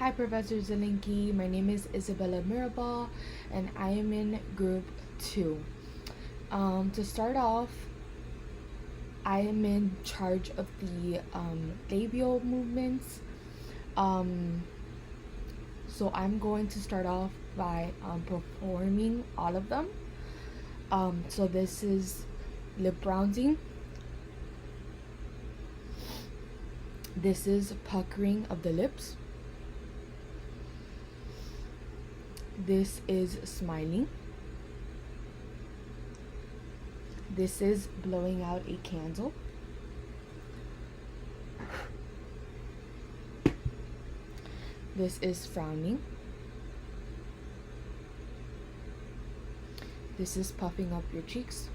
Hi, Professor Zelinki. My name is Isabella Mirabal, and I am in Group 2. To start off, I am in charge of the labial movements. Um, so I'm going to start off by performing all of them. So this is lip rounding. This is puckering of the lips. This is smiling. This is blowing out a candle. This is frowning. This is puffing up your cheeks.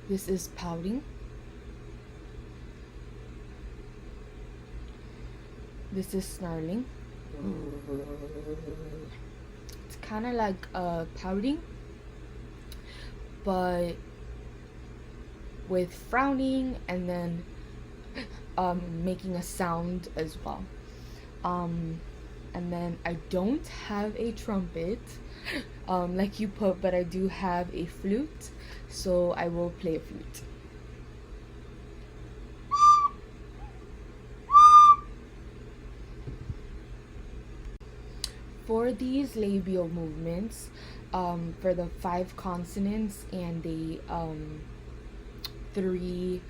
This is pouting. This is snarling. It's kind of like pouting, but with frowning and then making a sound as well. And then I don't have a trumpet like you put, but I do have a flute, so I will play a flute. For these labial movements, for the 5 consonants and the 3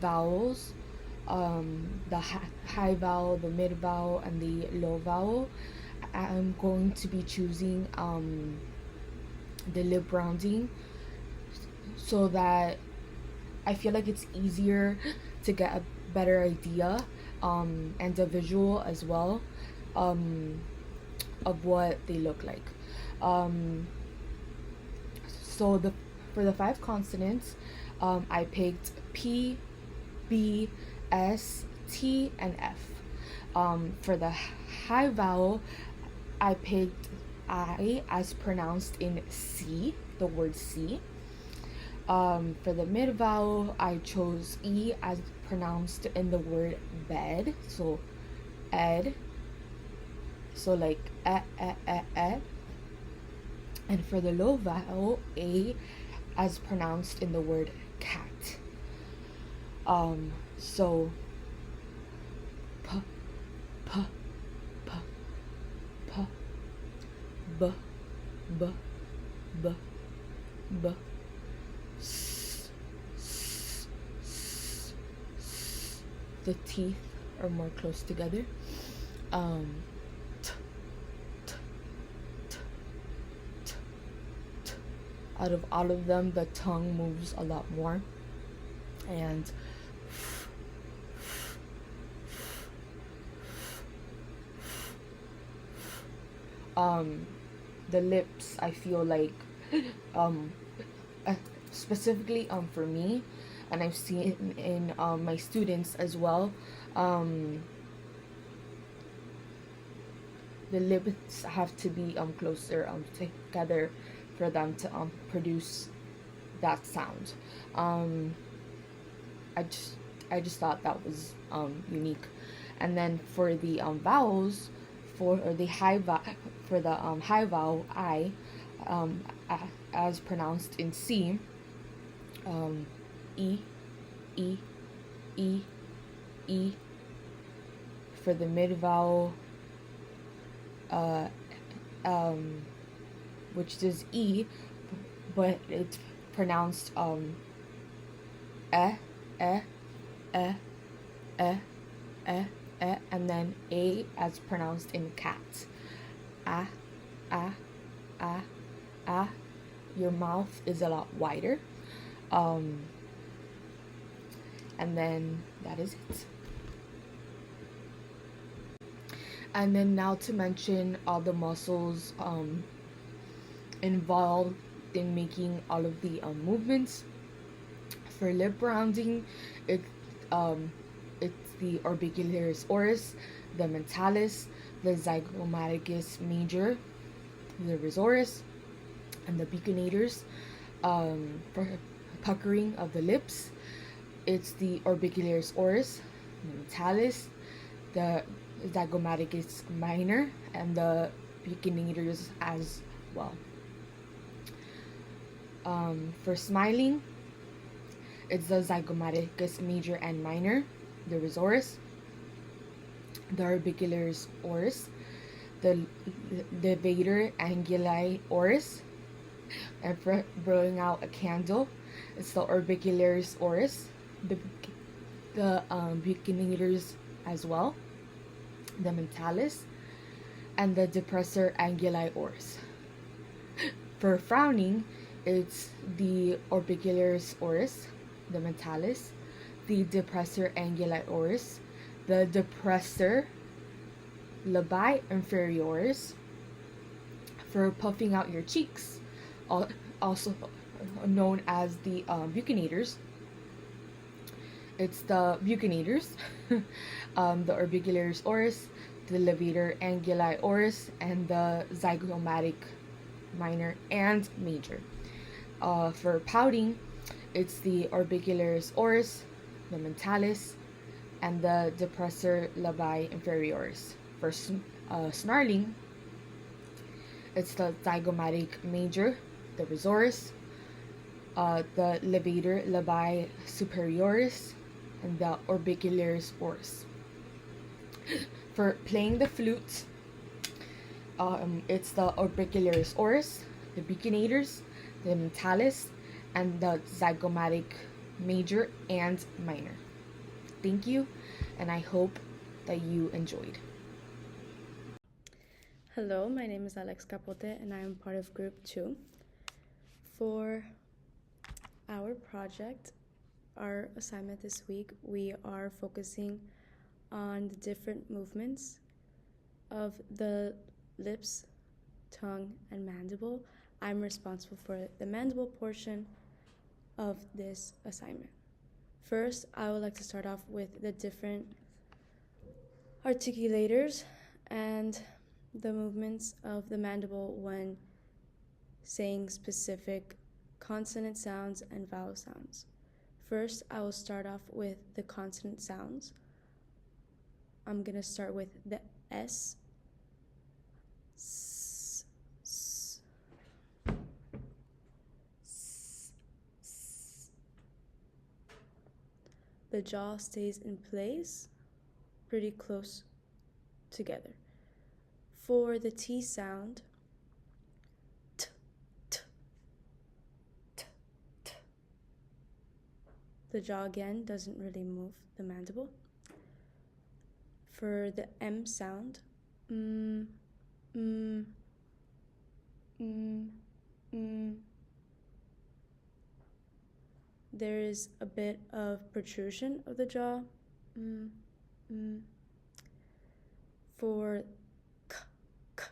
vowels, the high vowel, the mid vowel, and the low vowel, I'm going to be choosing the lip rounding so that I feel like it's easier to get a better idea and a visual as well of what they look like. So for the 5 consonants, I picked P, B, S, T, and F. For the high vowel, I picked I as pronounced in C, the word C. For the mid vowel, I chose E as pronounced in the word bed, so ed. So like eh. And for the low vowel, A as pronounced in the word cat. So p, p, p, p, b, b, b, b, s, s, s, s. The teeth are more close together. T, t, t, t, t. Out of all of them, the tongue moves a lot more. And the lips, I feel like specifically for me, and I've seen in my students as well, the lips have to be closer together for them to produce that sound. I just thought that was unique. And then for the vowels, for the high vowel I, as pronounced in C, E, E, E, E. For the mid vowel, which is E, but it's pronounced eh, eh, eh, eh, eh, eh, and then A as pronounced in cat. Ah, ah, ah, ah. Your mouth is a lot wider. And then that is it. And then now to mention all the muscles involved in making all of the movements. For lip rounding, it's the orbicularis oris, the mentalis, the zygomaticus major, the risoris, and the buccinators. For puckering of the lips, It's the orbicularis oris, the mentalis, the zygomaticus minor, and the buccinators as well. For smiling, it's the zygomaticus major and minor, the oris, the orbicularis oris, the levator anguli oris, and for blowing out a candle, it's the orbicularis oris, the buccinators as well, the mentalis, and the depressor anguli oris. For frowning, it's the orbicularis oris, the mentalis, the depressor anguli oris, the depressor labii inferioris. For puffing out your cheeks, also known as the buccinators, it's the buccinators, the orbicularis oris, the levator anguli oris, and the zygomatic minor and major. For pouting, it's the orbicularis oris, the mentalis, and the depressor labii inferioris. For snarling, it's the zygomatic major, the rizoris, the levator labii superioris, and the orbicularis oris. For playing the flute, it's the orbicularis oris, the buccinators, the mentalis, and the zygomatic major and minor. Thank you, and I hope that you enjoyed. Hello, my name is Alex Capote and I am part of Group 2. For our project, our assignment this week, we are focusing on the different movements of the lips, tongue, and mandible. I'm responsible for the mandible portion of this assignment. First, I would like to start off with the different articulators and the movements of the mandible when saying specific consonant sounds and vowel sounds. First, I will start off with the consonant sounds. I'm going to start with the S, S, S, S, S. The jaw stays in place, pretty close together. For the T sound, T, T, T, T. The jaw again doesn't really move the mandible. For the M sound, mm, mm, mm, mm. There is a bit of protrusion of the jaw. Mm, mm. For K, K.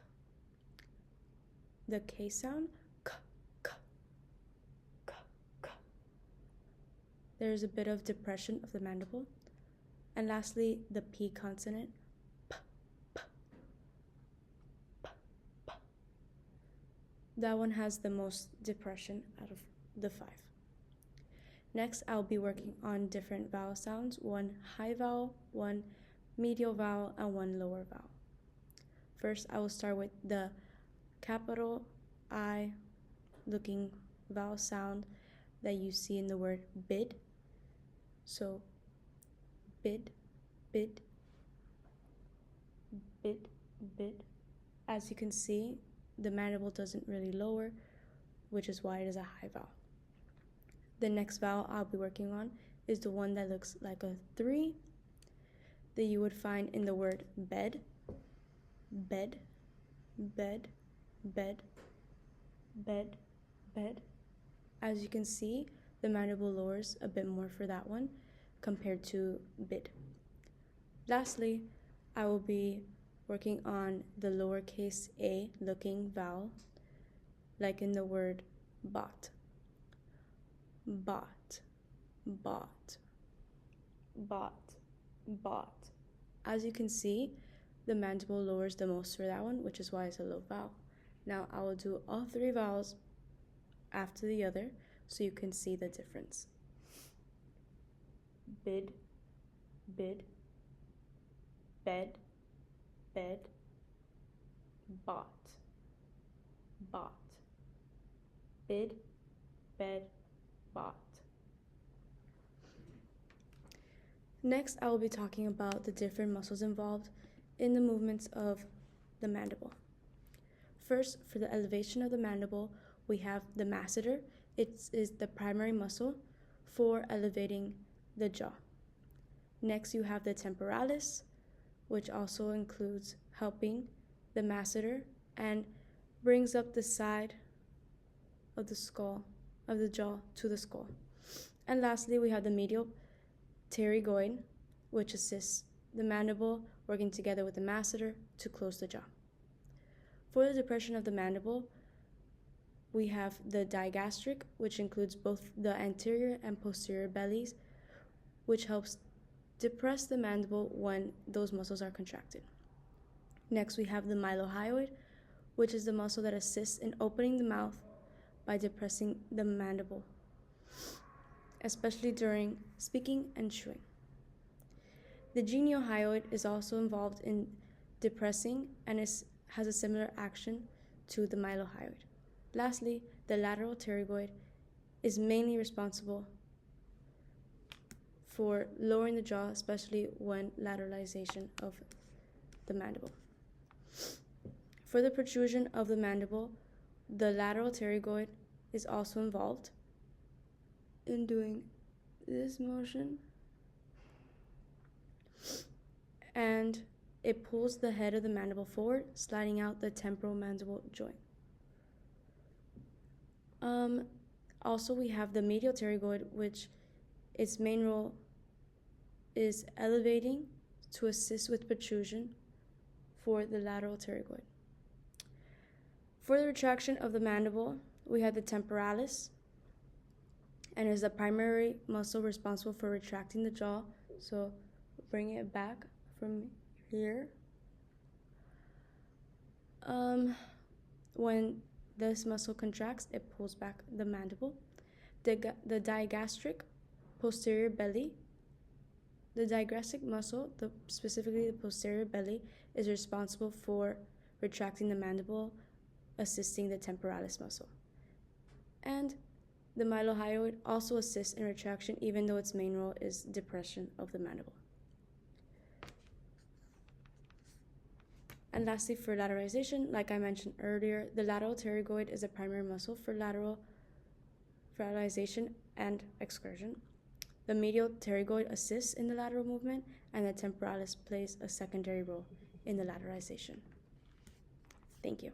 The K sound, K, K, K, K. There's a bit of depression of the mandible. And lastly, the P consonant, P, P, P, P. That one has the most depression out of the 5. Next, I'll be working on different vowel sounds, one high vowel, one medial vowel, and one lower vowel. First, I will start with the capital I looking vowel sound that you see in the word bid. So, bid, bid, bid, bid. As you can see, the mandible doesn't really lower, which is why it is a high vowel. The next vowel I'll be working on is the one that looks like a 3 that you would find in the word bed, bed, bed, bed, bed, bed. As you can see, the mandible lowers a bit more for that one compared to bid. Lastly, I will be working on the lowercase a looking vowel, like in the word bought, bought, bought, bought, bought. As you can see, the mandible lowers the most for that one, which is why it's a low vowel. Now I will do all 3 vowels after the other so you can see the difference. bid, bid, bed, bed, bought, bought, bid, bed, bought. Next, I will be talking about the different muscles involved in the movements of the mandible. First, for the elevation of the mandible, we have the masseter. It is the primary muscle for elevating the jaw. Next, you have the temporalis, which also includes helping the masseter and brings up the side of the skull, of the jaw to the skull. And lastly, we have the medial pterygoid, which assists the mandible working together with the masseter to close the jaw. For the depression of the mandible, we have the digastric, which includes both the anterior and posterior bellies, which helps depress the mandible when those muscles are contracted. Next, we have the mylohyoid, which is the muscle that assists in opening the mouth by depressing the mandible, especially during speaking and chewing. The geniohyoid is also involved in depressing and has a similar action to the mylohyoid. Lastly, the lateral pterygoid is mainly responsible for lowering the jaw, especially when lateralization of the mandible. For the protrusion of the mandible, the lateral pterygoid is also involved in doing this motion, and it pulls the head of the mandible forward, sliding out the temporal mandible joint. Also, we have the medial pterygoid, which its main role is elevating to assist with protrusion for the lateral pterygoid. For the retraction of the mandible, we have the temporalis, and is the primary muscle responsible for retracting the jaw. So bring it back from here. When this muscle contracts, it pulls back the mandible. The digastric posterior belly. The digastric muscle, specifically the posterior belly, is responsible for retracting the mandible, assisting the temporalis muscle. And the mylohyoid also assists in retraction, even though its main role is depression of the mandible. And lastly, for lateralization, like I mentioned earlier, the lateral pterygoid is a primary muscle for lateralization and excursion. The medial pterygoid assists in the lateral movement, and the temporalis plays a secondary role in the lateralization. Thank you.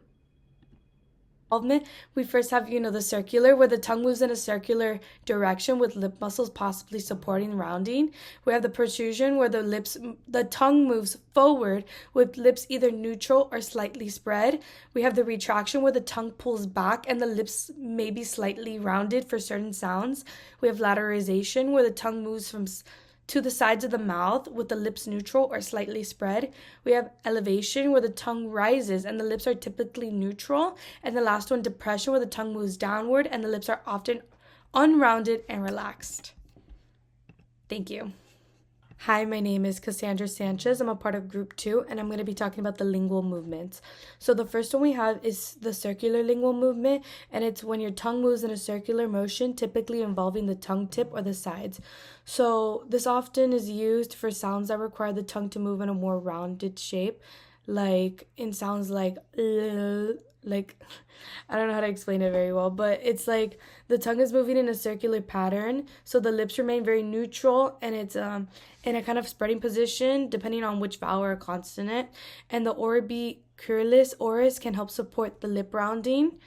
We first have, the circular, where the tongue moves in a circular direction with lip muscles possibly supporting rounding. We have the protrusion, where the tongue moves forward with lips either neutral or slightly spread. We have the retraction, where the tongue pulls back and the lips may be slightly rounded for certain sounds. We have lateralization, where the tongue moves to the sides of the mouth with the lips neutral or slightly spread. We have elevation, where the tongue rises and the lips are typically neutral. And the last one, depression, where the tongue moves downward and the lips are often unrounded and relaxed. Thank you. Hi, my name is Cassandra Sanchez. I'm a part of Group 2, and I'm going to be talking about the lingual movements. So the first one we have is the circular lingual movement, and it's when your tongue moves in a circular motion, typically involving the tongue tip or the sides. So this often is used for sounds that require the tongue to move in a more rounded shape, like in sounds like I don't know how to explain it very well, but it's like the tongue is moving in a circular pattern, so the lips remain very neutral, and it's in a kind of spreading position depending on which vowel or consonant. And the orbicularis oris can help support the lip rounding.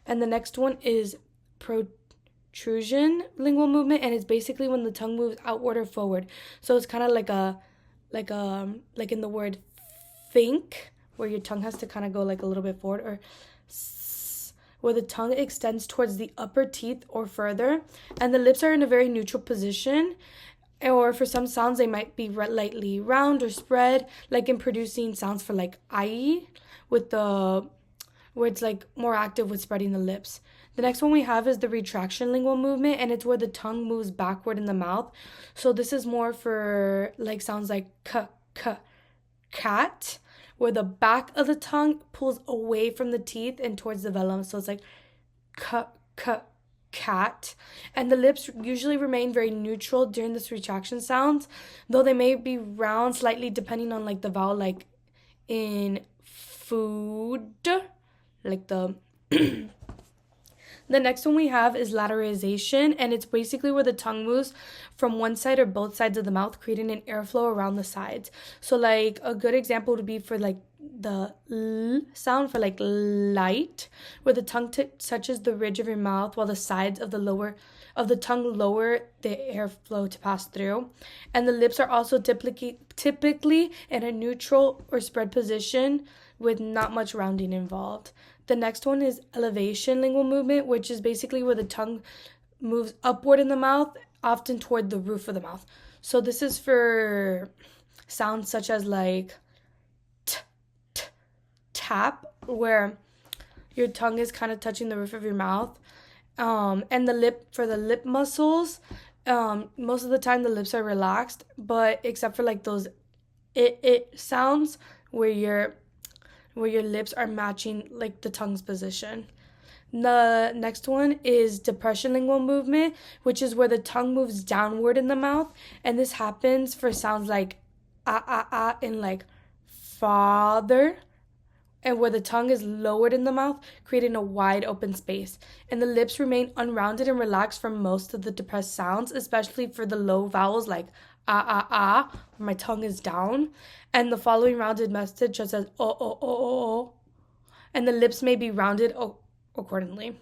And the next one is protrusion lingual movement, and it's basically when the tongue moves outward or forward. So it's kind of like in the word think, where your tongue has to kind of go like a little bit forward, or where the tongue extends towards the upper teeth or further, and the lips are in a very neutral position. Or for some sounds, they might be lightly round or spread, like in producing sounds for like I, where it's like more active with spreading the lips. The next one we have is the retraction lingual movement, and it's where the tongue moves backward in the mouth. So this is more for like sounds like cat, where the back of the tongue pulls away from the teeth and towards the velum. So it's like cat. And the lips usually remain very neutral during this retraction sounds, though they may be round slightly depending on like the vowel, like in food, like the The next one we have is lateralization, and it's basically where the tongue moves from one side or both sides of the mouth, creating an airflow around the sides. So, like, a good example would be for, like, the L sound for, like, light, where the tongue touches the ridge of your mouth while the sides of the tongue lower the airflow to pass through. And the lips are also typically in a neutral or spread position with not much rounding involved. The next one is elevation lingual movement, which is basically where the tongue moves upward in the mouth, often toward the roof of the mouth. So this is for sounds such as like tap, where your tongue is kind of touching the roof of your mouth. And the lip muscles, most of the time the lips are relaxed, but except for like those it sounds where your lips are matching like the tongue's position. The next one is depression lingual movement, which is where the tongue moves downward in the mouth, and this happens for sounds like and like father, and where the tongue is lowered in the mouth, creating a wide open space. And the lips remain unrounded and relaxed for most of the depressed sounds, especially for the low vowels like where my tongue is down, and the following rounded message such as o. And the lips may be rounded accordingly.